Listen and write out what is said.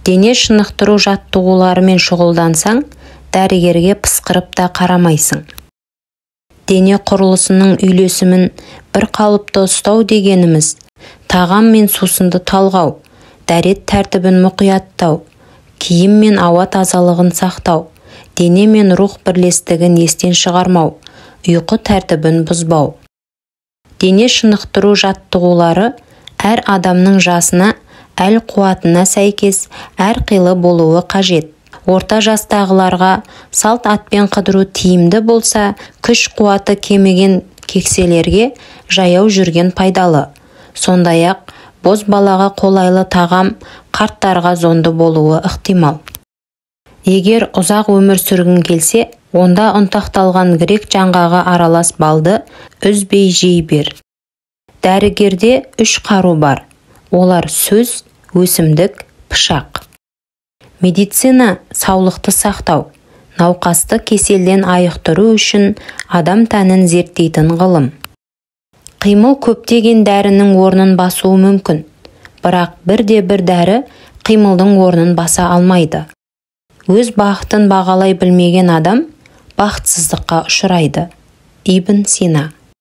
Дене шынықтыру жаттығуларымен шұғылдансаң, дәрігерге пысқырып та қарамайсың. Дене құрылысының үйлесімін бір қалыпты ұстау дегеніміз, тағам мен сусынды талғау, дәрет тәртібін мұқияттау, киім мен ауа тазалығын сақтау, дене мен рух бірлестігін естен шығармау, ұйқы тәртібін бұзбау. Дене шынықтыру жаттығулары әр адамның жасына, әл қуатына сәйкес әрқилы болуы қажет. Орта жастағыларға салт атпен қыдыру тиімді болса, күш қуаты кеміген кекселерге жаяу жүрген пайдалы. Сондай-ақ, боз балаға қолайлы тағам қарттарға зонды болуы ықтимал. Егер ұзақ өмір сүргің келсе, онда ұнтақталған грек жаңғағы аралас балды үзбей жей бер. Дәрігерде 3 қару бар. Олар сөз, өсімдік, пышақ. Медицина саулықты сақтау, науқасты кеселден айықтыру үшін адам тәнін зерттейтін ғылым. Қимыл көптеген дәрінің орнын басуы мүмкін, бірақ бірде-бір дәрі қимылдың орнын баса алмайды. Өз бақытын бағалай білмеген адам бақытсыздыққа ұшырайды. Ибн Сина.